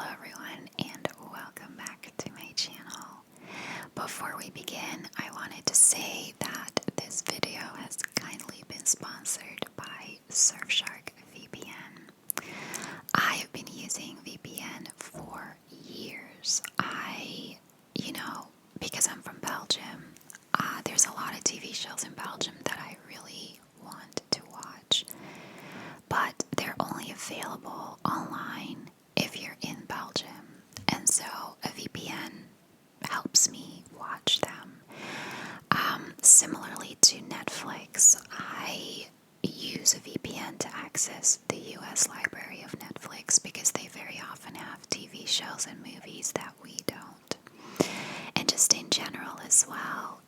Hello everyone and welcome back to my channel. Before we begin, I wanted to say that this video has kindly been sponsored by Surfshark VPN. I have been using VPN for years. Because I'm from Belgium, there's a lot of TV shows in Belgium that I really want to watch, but they're only available online if you're in Belgium, and so a VPN helps me watch them. Similarly to Netflix, I use a VPN to access the US library of Netflix because they very often have TV shows and movies that we don't. And just in general as well,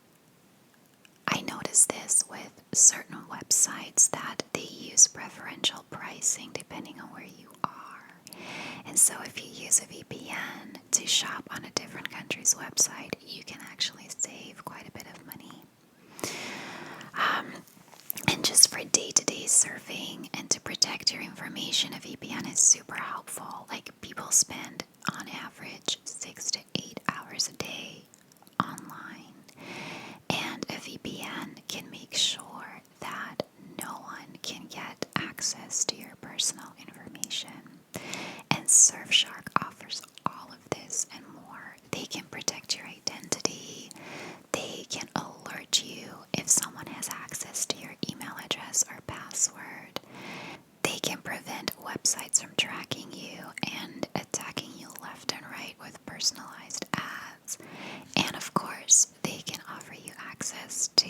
I notice this with certain websites that they use preferential pricing depending on where you are. And so if you use a VPN to shop on a different country's website, you can actually save quite a bit of money. And just for day-to-day surfing and to protect your information, a VPN is super helpful. Like, people spend on average 6 to 8 hours a day online. And a VPN can make sure that no one can get access to your personal information. And Surfshark offers all of this and more. They can protect your identity. They can alert you if someone has access to your email address or password. They can prevent websites from tracking you and attacking you left and right with personalized ads. And of course, they can offer you access to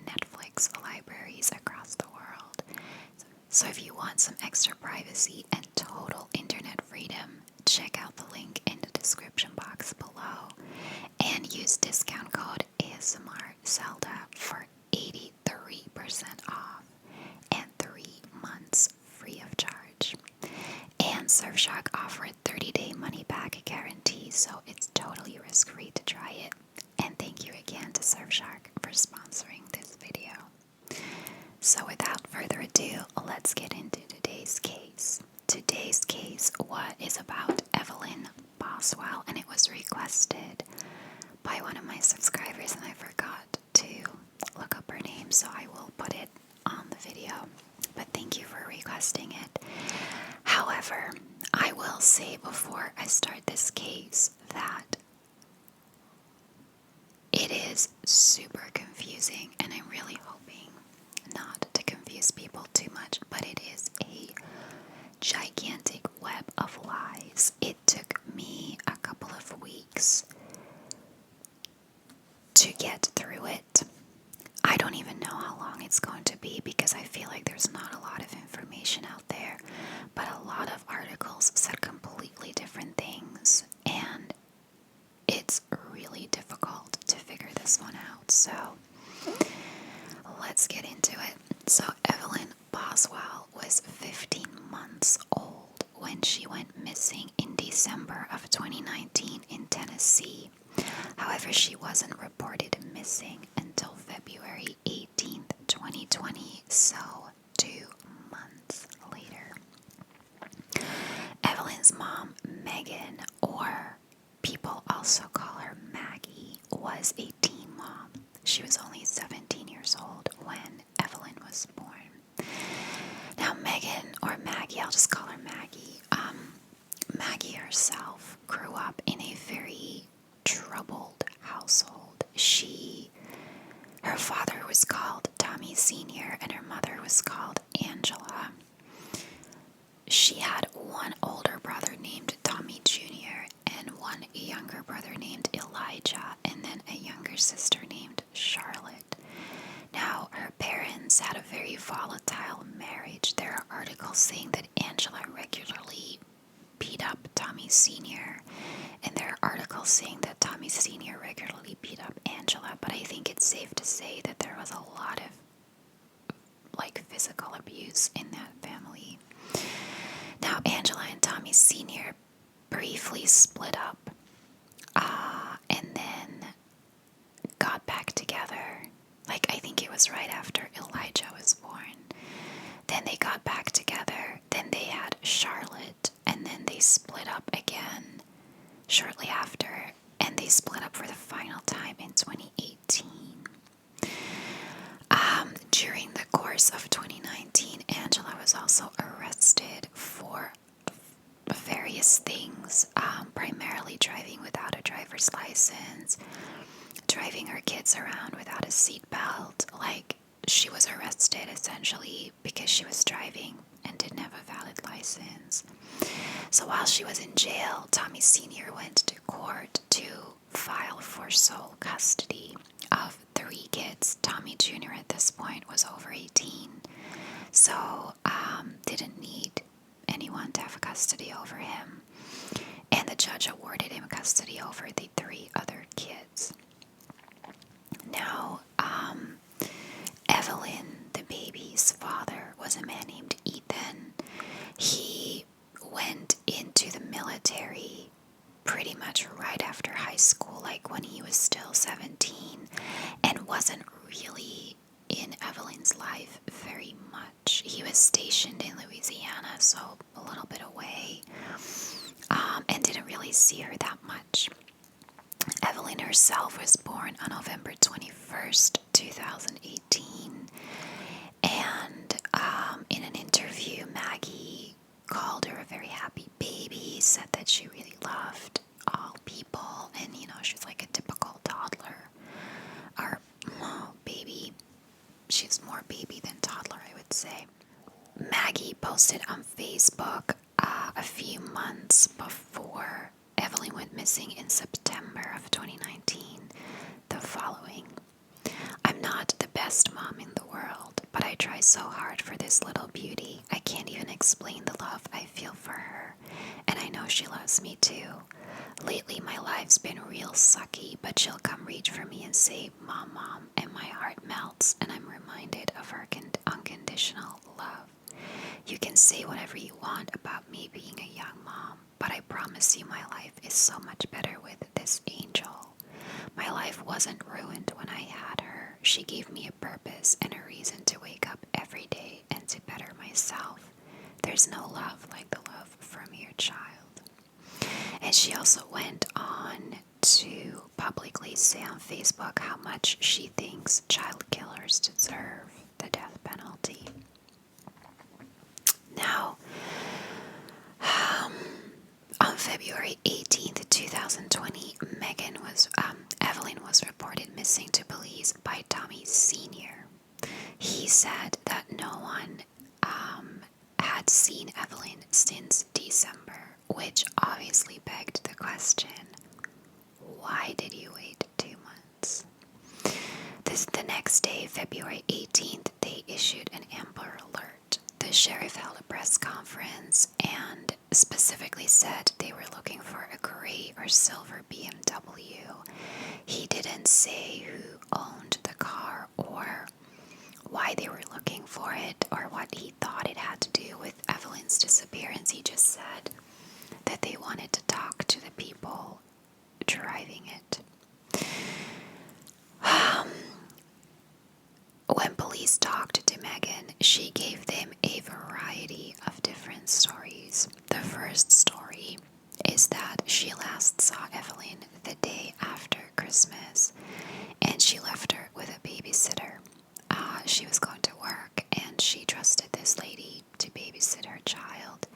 Netflix libraries across the world. So if you want some extra privacy and total internet freedom, check out the link in the description box below and use discount code ASMR Zelda for 83% off and 3 months free of charge. And Surfshark offered 30-day money-back guarantee, so it's totally risk-free to try it. And thank you again to Surfshark for sponsoring this video. So without further ado, let's get into today's case. Today's case is about Evelyn Boswell, and it was requested by one of my subscribers, and I forgot to look up her name, so I will put it on the video. But thank you for requesting it. However, I will say before I start this case that it is super confusing, and I'm really hoping not to confuse people too much, but it is a gigantic web of lies. It took me a couple of weeks to get through it. I don't even know how long it's going to be because I feel like there's not a lot of information out there, but a lot of articles said completely different things, and it's really difficult to figure this one out. So let's get into it. So Evelyn Boswell was 15 months old when she went missing in December of 2019 in Tennessee. However, she wasn't reported missing until February 18th, 2020, so 2 months later. Evelyn's mom, Megan, or people also call her Maggie, was a teen mom. She was only 17 years old when Evelyn was born. Now, Megan, or Maggie, I'll just call her Maggie. Maggie herself grew up in a very troubled household. Her father was called Tommy Sr. and her mother was called Angela. She had one older brother named Tommy Jr. and one younger brother named Elijah, and then a younger sister named Charlotte. Now, her parents had a very volatile marriage. There are articles saying that Angela regularly beat up Tommy Sr., and there are articles saying that Tommy Sr. regularly beat up Angela, but I think it's safe to say that there was a lot of physical abuse in that family. Now, Angela and Tommy Sr. briefly split up, and then got back together. I think it was right after Elijah was born. Then they got back together. Then they had Charlotte, and then they split up again. August of 2019, Angela was also arrested for various things, primarily driving without a driver's license, driving her kids around without a seatbelt. Like, she was arrested essentially because she was driving and didn't have a valid license. So while she was in jail, Tommy Sr. went to court to file for sole custody of 3 kids. Tommy Jr. at this point was over 18, so didn't need anyone to have custody over him. And the judge awarded him custody over the 3 other kids. Now, Evelyn, the baby's father, was a man named Ethan. He went into the military pretty much right after high school, like when he was still 17, and wasn't really in Evelyn's life very much. He was stationed in Louisiana, so a little bit away, and didn't really see her that much. Evelyn herself was born on November 21st, 2018, and in an interview, Maggie called her a very happy baby, said that she really loved all people, and she's like a typical toddler, or baby. She's more baby than toddler, I would say. Maggie posted on Facebook a few months before Evelyn went missing in September of 2019 the following: "I'm not the best mom in the world, but I try so hard for this little beauty. I can't even explain the love I feel for her, and I know she loves me too. Lately my life's been real sucky, but she'll come reach for me and say, 'Mom, Mom,' and my heart melts and I'm reminded of her unconditional love. You can say whatever you want about me being a young mom, but I promise you my life is so much better with this angel. My life wasn't ruined when I had her. She gave me a purpose and a reason to wake up every day and to better myself. There's no love like the love from your child." And she also went on to publicly say on Facebook how much she thinks child killers deserve the death penalty. Now, on February 18th, 2020, Evelyn was reported missing to police by Tommy Sr. He said that no one had seen Evelyn since December, which obviously begged the question, why did you wait 2 months? The next day, February 18th, they issued an Amber Alert. The sheriff held a press conference and specifically said they were looking for a gray or silver BMW. He didn't say who owned the car or why they were looking for it or what he thought it had to do with Evelyn's disappearance. He just said that they wanted to talk to the people driving it. When police talked to Megan, she gave them a variety of different stories. The first story is that she last saw Evelyn the day after Christmas, and she left her with a babysitter. She was going to work, and she trusted this lady to babysit her child.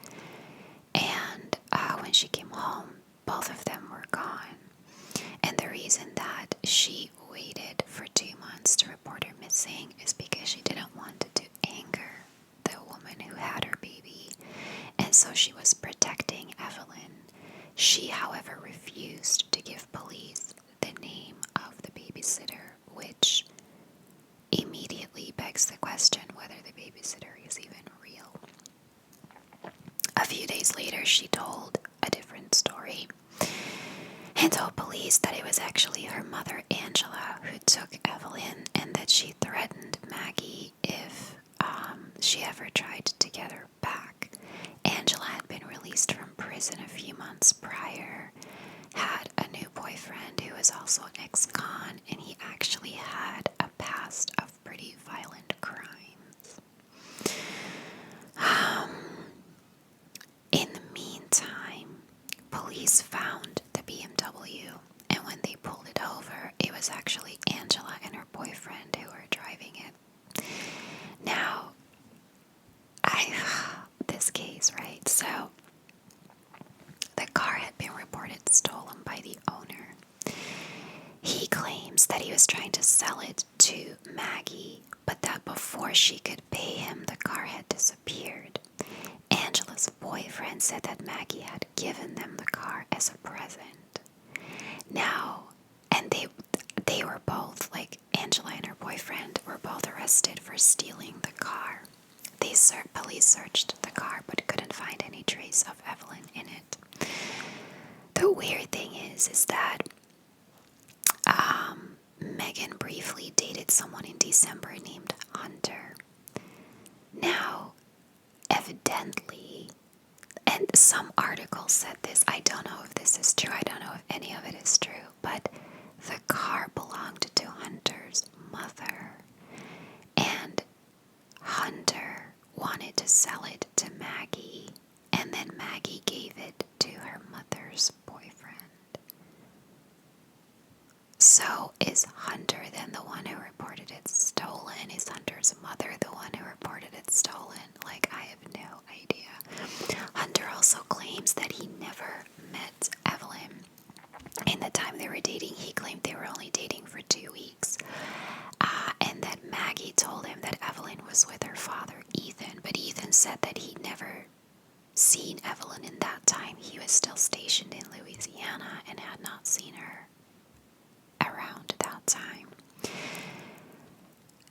And when she came home, both of them were gone. And the reason that she waited for 2 months to report her missing is because she didn't want to anger the woman who had her baby, and so she was protecting Evelyn. She, however, refused to give police the name of the babysitter, which immediately begs the question whether the babysitter is even real. A few days later, she told a different story and told police that it was actually her mother, Angela, who took Evelyn, and that she threatened Maggie if she ever tried to get her back. Angela had been released from prison a few months prior, had a new boyfriend who was also an ex-con, and he actually had a past of pretty violent crimes. In the meantime, police found the BMW, and when they pulled it over, it was actually Angela and her boyfriend who were driving it. Now, was trying to sell it to Maggie, but that before she could pay him, the car had disappeared. Angela's boyfriend said that Maggie had given them the car as a present. Now, and they were both, like Angela and her boyfriend, were both arrested for stealing the car. Police searched the car but couldn't find any trace of Evelyn in it. The weird thing is that Megan briefly dated someone in December named Hunter. Now, evidently, and some articles said this, I don't know if this is true, I don't know if any of it is true, but the car belonged to Hunter's mother, and Hunter wanted to sell it to Maggie, and then Maggie gave it to her mother's boyfriend. So is Hunter then the one who reported it stolen? Is Hunter's mother the one who reported it stolen? Like, I have no idea. Hunter also claims that he never met Evelyn. In the time they were dating, he claimed they were only dating for 2 weeks. And that Maggie told him that Evelyn was with her father, Ethan. But Ethan said that he'd never seen Evelyn in that time. He was still stationed in Louisiana and had not seen her around that time.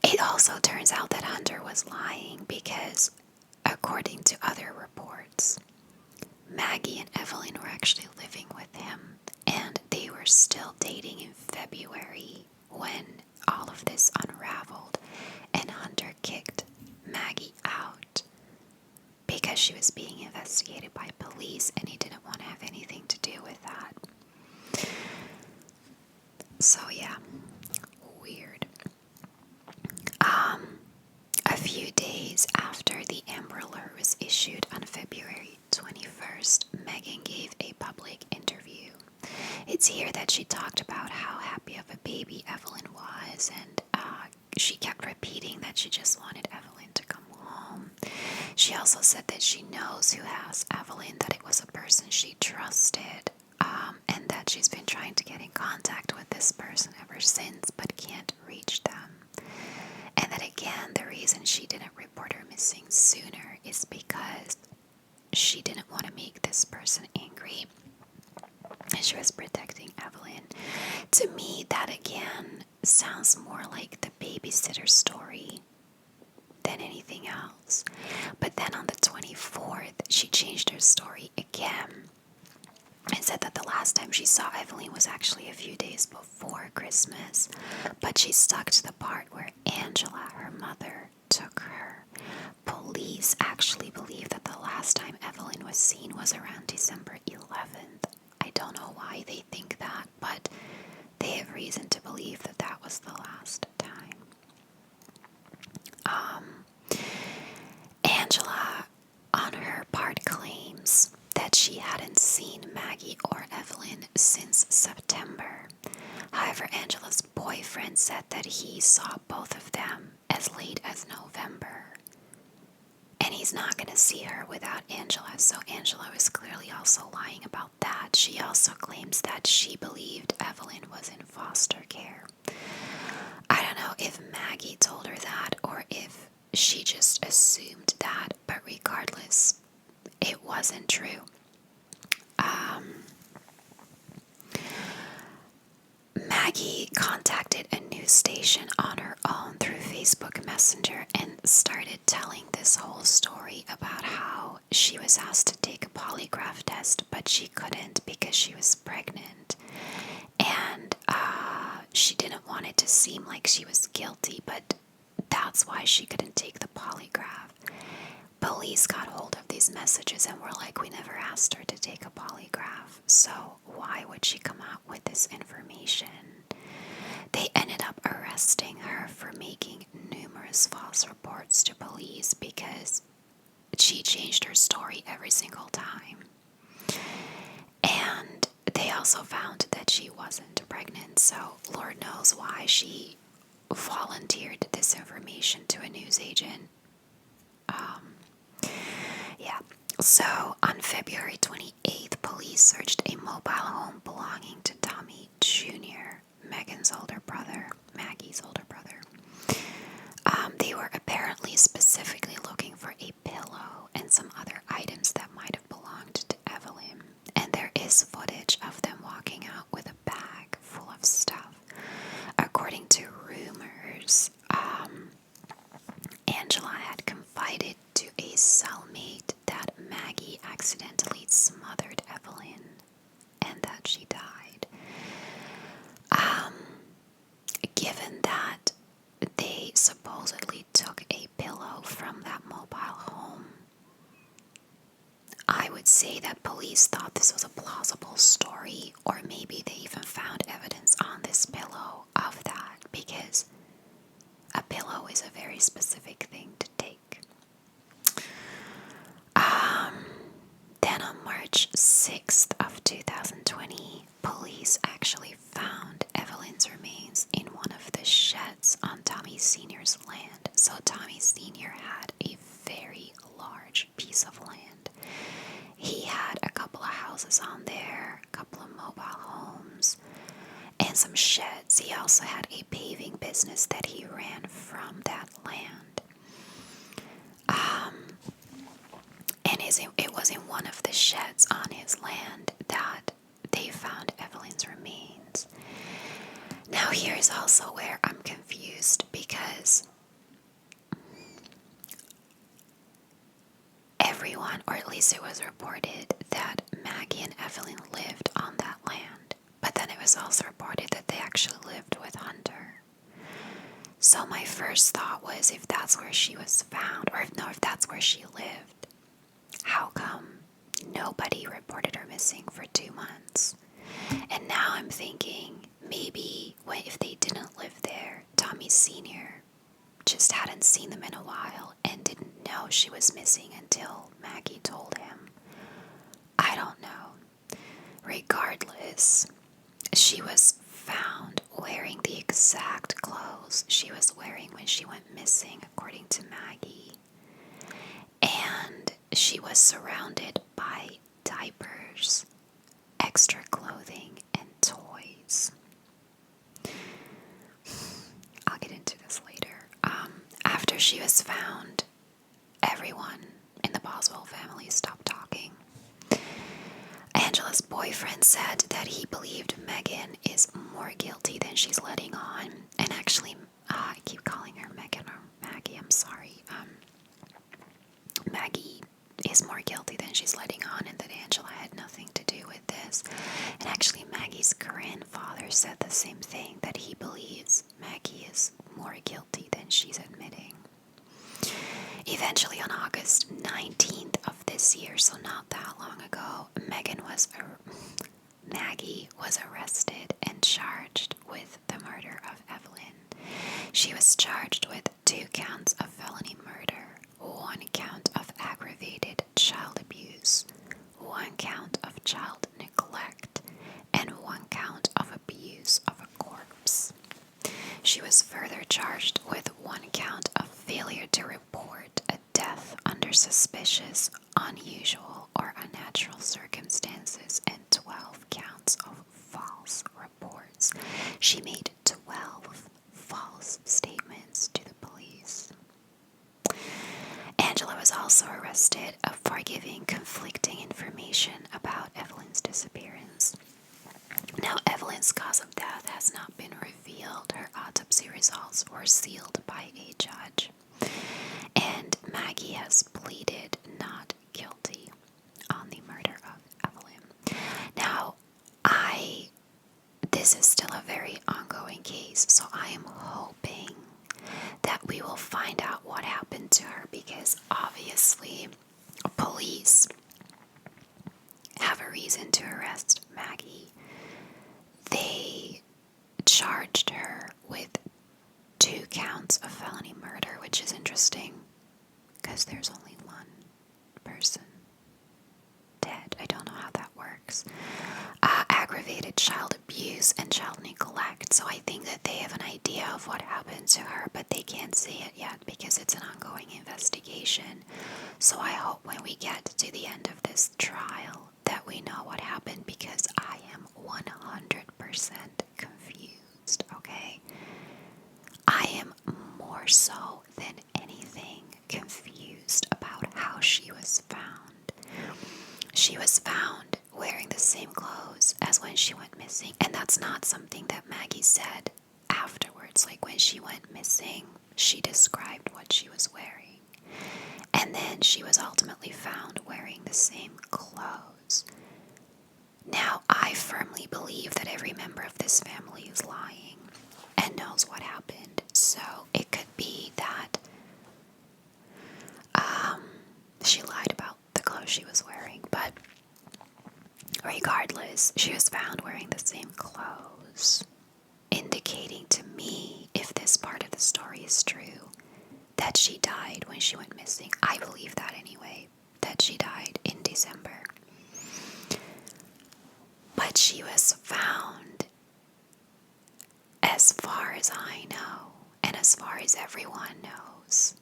It also turns out that Hunter was lying because, according to other reports, Maggie and Evelyn were actually living with him, and they were still dating in February when all of this unraveled, and Hunter kicked Maggie out because she was being investigated by police and he didn't want to have anything to do with that. So yeah, weird. A few days after the Amber Alert was issued on February 21st, Megan gave a public interview. It's here that she talked about how happy of a baby Evelyn was, and she kept repeating that she just wanted Evelyn to come home. She also said that she knows who has Evelyn, that it was a person she trusted, and that she's been trying to get in contact with this person ever since, but can't reach them. And that again, the reason she didn't report her missing sooner is because she didn't want to make this person angry, and she was protecting Evelyn. To me, that again sounds more like the babysitter story than anything else. But then on the 24th, she changed her story again and said that the last time she saw Evelyn was actually a few days before Christmas, but she stuck to the part where Angela, her mother, took her. Police actually believe that the last time Evelyn was seen was around December 11th. I don't know why they think that, but they have reason to believe that that was the last time. Angela, on her part, claims that she hadn't seen Maggie or Evelyn since September. However, Angela's boyfriend said that he saw both of them as late as November. And he's not going to see her without Angela, so Angela was clearly also lying about that. She also claims that she believed Evelyn was in foster care. I don't know if Maggie told her that or if she just assumed that, but regardless, it wasn't true. Maggie contacted a news station on her own through Facebook Messenger and started telling this whole story about how she was asked to take a polygraph test, but she couldn't because she was pregnant. And she didn't want it to seem like she was guilty, but that's why she couldn't take the polygraph. Police got hold of these messages and were like, we never asked her to take a polygraph, so why would she come out with this information? They ended up arresting her for making numerous false reports to police because she changed her story every single time. And they also found that she wasn't pregnant, so Lord knows why she volunteered this information to a news agent. So on February 28th, police searched a mobile home belonging to Tommy Jr., Megan's older brother. Maggie's older brother. They were apparently specifically looking for a pillow and some other items that might have belonged to Evelyn. And there is footage of them walking out with a bag full of stuff. According to rumors, Angela had confided to a cellmate that Maggie accidentally smothered Evelyn and that she died. Given that they supposedly took a pillow from that mobile home, I would say that police thought this was a plausible story, or maybe they even found evidence on this pillow of that, because a pillow is a very specific thing to take. Then on March 6th of 2020, police actually found Evelyn's remains in one of the sheds on Tommy Sr.'s land. So Tommy Sr. had a very large piece of land. He had a couple of houses on there, a couple of mobile homes, and some sheds. He also had a paving business that he ran from that land. And it was in one of the sheds on his land that they found Evelyn's remains. Now here's also where I'm confused, because everyone, or at least it was reported, that Maggie and Evelyn lived on that land. But then it was also reported that they actually lived with Hunter. So my first thought was, if that's where she was found, or if that's where she lived, how come nobody reported her missing for 2 months? And now I'm thinking, maybe if they didn't live there, Tommy Sr. just hadn't seen them in a while and didn't know she was missing until Maggie told him. I don't know. Regardless, she was found wearing the exact clothes she was wearing when she went missing, according to Maggie. And she was surrounded by diapers, extra clothing, and toys. I'll get into this later. After she was found, everyone in the Boswell family stopped talking. Angela's boyfriend said that he believed Megan is more guilty than she's letting on. And actually, I keep calling her Megan or Maggie, I'm sorry. Maggie is more guilty than she's letting on, and that Angela had nothing to do with this. And actually, Maggie's grandfather said the same thing, that he believes Maggie is more guilty than she's admitting. Eventually, on August 19th of this year, so not that long ago, Maggie was arrested and charged with the murder of Evelyn. She was charged with 2 counts of felony murder, 1 count of aggravated child abuse, 1 count of child neglect, and 1 count of abuse of a corpse. She was further charged with 1 count of failure to report a death under suspicious, unusual, or unnatural circumstances, and 12 counts of false reports. She made 12 false statements to the police. Angela was also arrested for giving conflicting information about Evelyn's disappearance. Now, Evelyn's cause of death has not been revealed. Her autopsy results were sealed by a judge. And Maggie has pleaded not guilty on the murder of Evelyn. Now, this is still a very ongoing case, so I am hoping that we will find out what happened to her, because obviously police have a reason to arrest Maggie. They charged her with 2 counts of felony murder, which is interesting because there's only 1 person dead. I don't know how that works. Aggravated child abuse and child neglect. So I think that they have an idea of what happened to her, but they can't say it yet because it's an ongoing investigation. So I hope when we get to the end of this trial that we know what happened, because I am 100% confused, okay? more so than anything confused about how she was found. She was found wearing the same clothes as when she went missing, and that's not something that Maggie said afterwards. Like when she went missing, she described what she was wearing. And then she was ultimately found wearing the same clothes. Now, I firmly believe that every member of this family is lying and knows what happened. So it could be that she lied about the clothes she was wearing. But regardless, she was found wearing the same clothes, indicating to me, if this part of the story is true, that she died when she went missing. I believe that anyway, that she died in December. But she was found, as far as I know, and as far as everyone knows,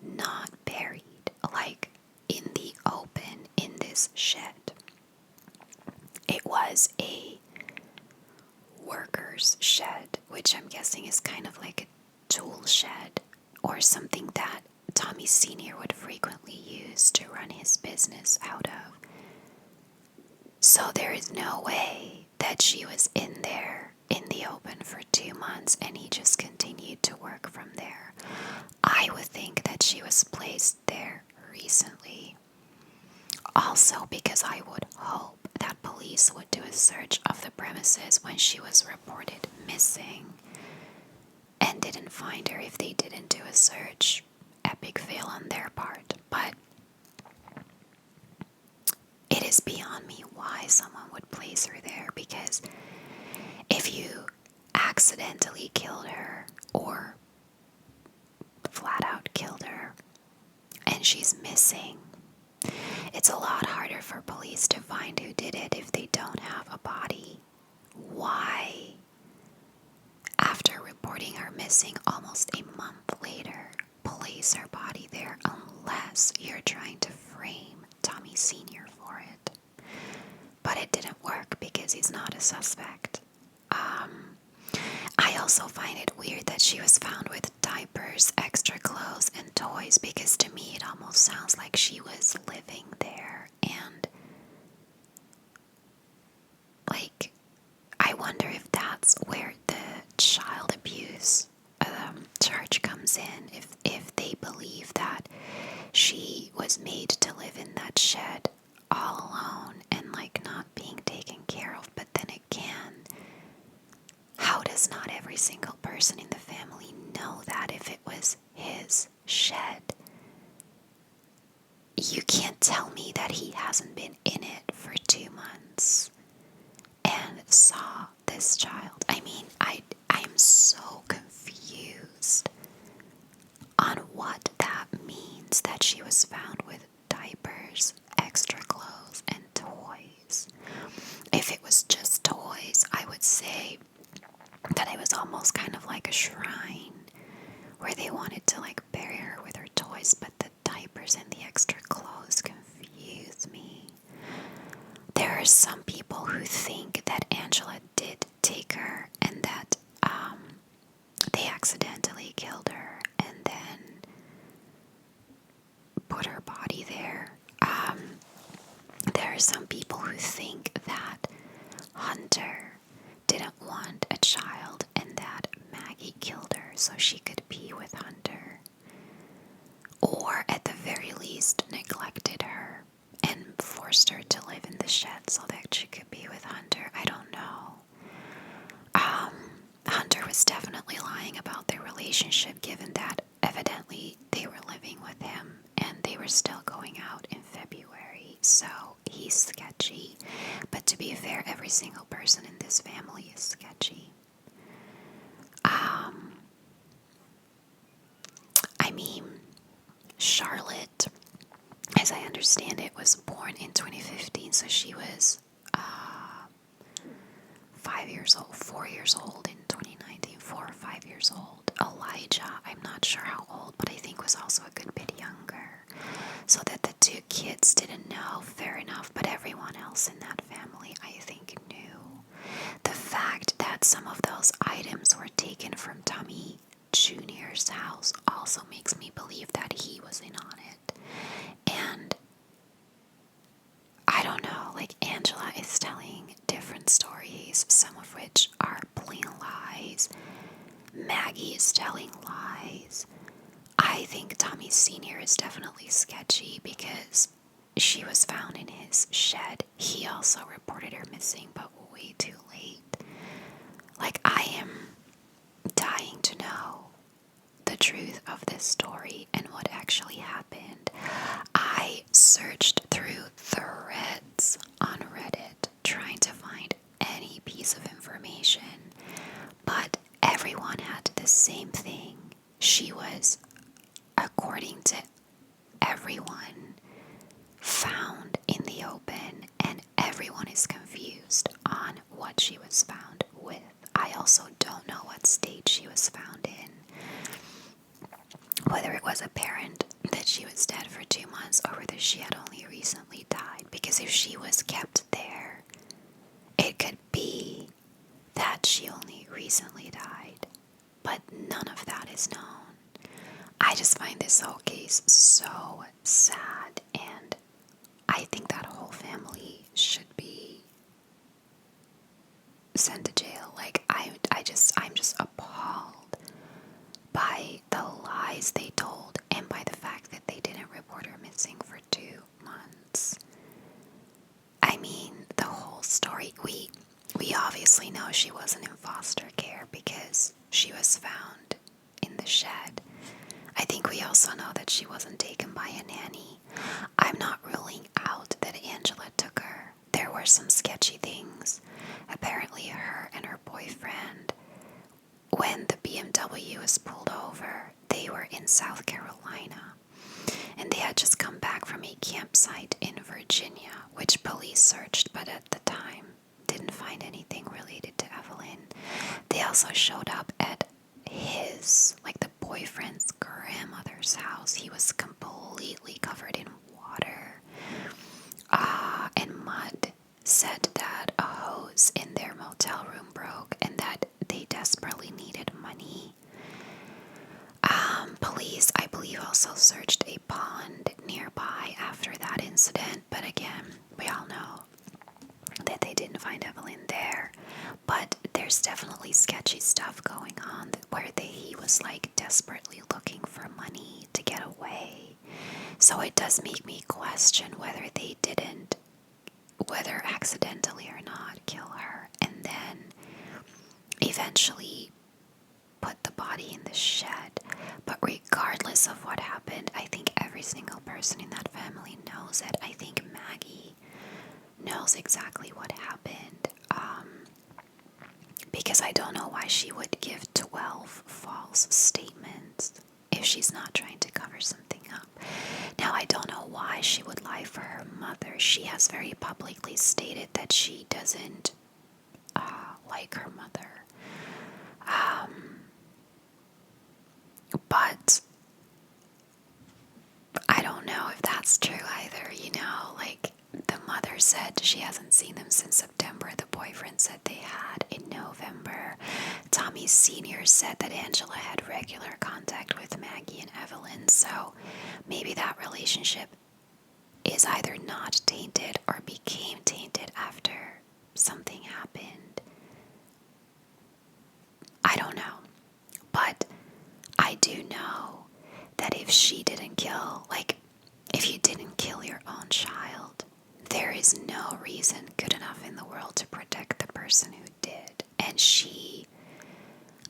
not buried, like in the open in this shed. It was a worker's shed, which I'm guessing is kind of like a tool shed or something that Tommy Sr. would frequently use to run his business out of. So there is no way that she was in there in the open for 2 months and he just continued to work from there. I would think that she was placed there recently. Also because I would hope that police would do a search of the premises when she was reported missing and didn't find her. If they didn't do a search, epic fail on their part. But it is beyond me why someone would place her there, because if you accidentally killed her or flat out killed her and she's missing, it's a lot harder for police to find who did it if they don't have a body. Why, after reporting her missing almost a month later, place her body there unless you're trying to frame Tommy Sr. for it? But it didn't work because he's not a suspect. I also find it weird that she was found with diapers, extra clothes, and toys, because to me it almost sounds like she was living there. And like, I wonder if that's where the child abuse charge comes in, if they believe that she was made to live in that shed all alone and like not being taken care of. But then again, how does not every single person in the family know that if it was his shed? You can't tell me that he hasn't been in it for 2 months and saw this child. I mean, I'm so confused on what that means, that she was found with diapers, extra clothes, and toys. If it was just toys, I would say that it was almost kind of like a shrine where they wanted to like bury her with her toys, but the diapers and the extra clothes confuse me. There are some people who think that Angela did take her and that they accidentally killed her and then put her body there. There are some people who think that Hunter didn't want a child and that Maggie killed her so she could be with Hunter. Or at the very least neglected her and forced her to live in the shed so that she could be with Hunter. I don't know. Hunter was definitely lying about their relationship, given that evidently they were living with him and they were still going out in February. So he's sketchy. But to be fair, every single person in this family is sketchy. I mean, Charlotte, as I understand it, was born in 2015, so she was 5 years old, 4 years old in 2019, 4 or 5 years old. Elijah, I'm not sure how old, but I think was also a good bit younger. So that the 2 kids didn't know, fair enough, but everyone else in that family, I think, knew. The fact that some of those items were taken from Tommy Jr.'s house also makes me believe that he was in on it. And I don't know, like Angela is telling different stories, some of which are plain lies. Maggie is telling lies. I think Tommy Sr. is definitely sketchy because she was found in his shed. He also reported her missing, but way too late. Like, I am dying to know the truth of this story and what actually happened. I searched through threads on Reddit trying to find any piece of information, but everyone had the same thing. She was, according to everyone, found in the open, and everyone is confused on what she was found with. I also don't know what state she was found in. Whether it was apparent that she was dead for 2 months or whether she had only recently died. Because if she was kept there, it could be that she only recently died. But none of that is known. I just find this whole case so sad, and I think that whole family should be sent to jail. Like, I'm just appalled by the lies they told and by the fact that they didn't report her missing for 2 months. I mean, the whole story, we obviously know she wasn't in foster care because she was found in the shed. I think we also know that she wasn't taken by a nanny. I'm not ruling out that Angela took her. There were some sketchy things. Apparently her and her boyfriend, when the BMW was pulled over, they were in South Carolina. And they had just come back from a campsite in Virginia, which police searched, but at the time didn't find anything related to Evelyn. They also showed up at his, like the boyfriend's grandmother's house. He was completely covered in water and mud. Said that a hose in their motel room broke and that they desperately needed money. Police, I believe, also searched a pond nearby after that incident, but again, we all know that they didn't find Evelyn there. But there's definitely sketchy stuff going on where he was like desperately looking for money to get away. So it does make me question whether they didn't, whether accidentally or not, kill her and then eventually put the body in the shed. But regardless of what happened, I think every single person in that family knows it. I think Maggie knows exactly what happened. Because I don't know why she would give 12 false statements if she's not trying to cover something up. Now, I don't know why she would lie for her mother. She has very publicly stated that she doesn't like her mother. But I don't know if that's true either, you know, like the mother said she hasn't seen them since September. The boyfriend said they had in November. Tommy Sr. said that Angela had regular contact with Maggie and Evelyn, so maybe that relationship is either not tainted or became tainted after something happened. I don't know. But I do know that if she didn't kill, like, if you didn't kill your own child, there is no reason good enough in the world to protect the person who did. And she,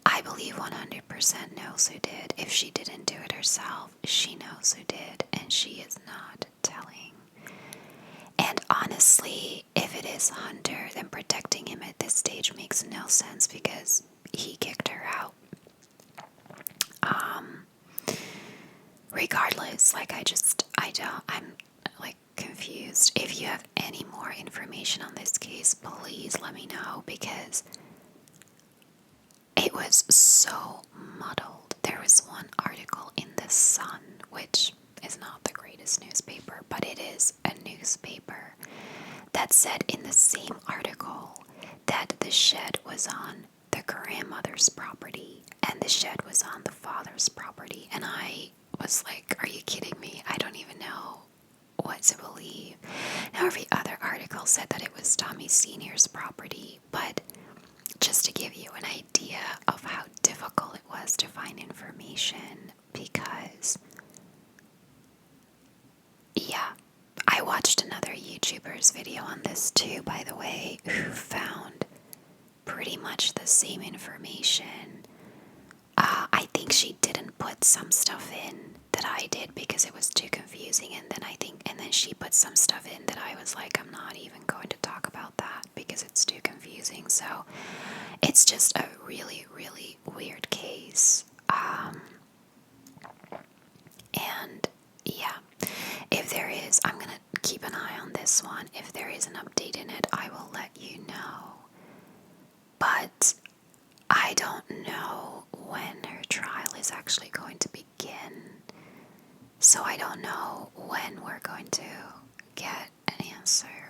I believe 100% knows who did. If she didn't do it herself, she knows who did, and she is not telling. And honestly, if it is Hunter, then protecting him at this stage makes no sense because he kicked her out. Regardless, like I'm like confused. If you have any more information on this case, please let me know because it was so muddled. There was one article in The Sun, which is not the greatest newspaper, but it is a newspaper, that said in the same article that the shed was on the the grandmother's property, and the shed was on the father's property. And I was like, are you kidding me? I don't even know what to believe. Now, every other article said that it was Tommy Sr.'s property, but just to give you an idea of how difficult it was to find information, because, yeah, I watched another YouTuber's video on this too, by the way, who found pretty much the same information. I think she didn't put some stuff in that I did because it was too confusing, and then she put some stuff in that I was like, I'm not even going to talk about that because it's too confusing. So it's just a really, really weird case. And yeah, if there is, I'm gonna keep an eye on this one. If there is an update in it, I will let you know. But I don't know when her trial is actually going to begin. So I don't know when we're going to get an answer.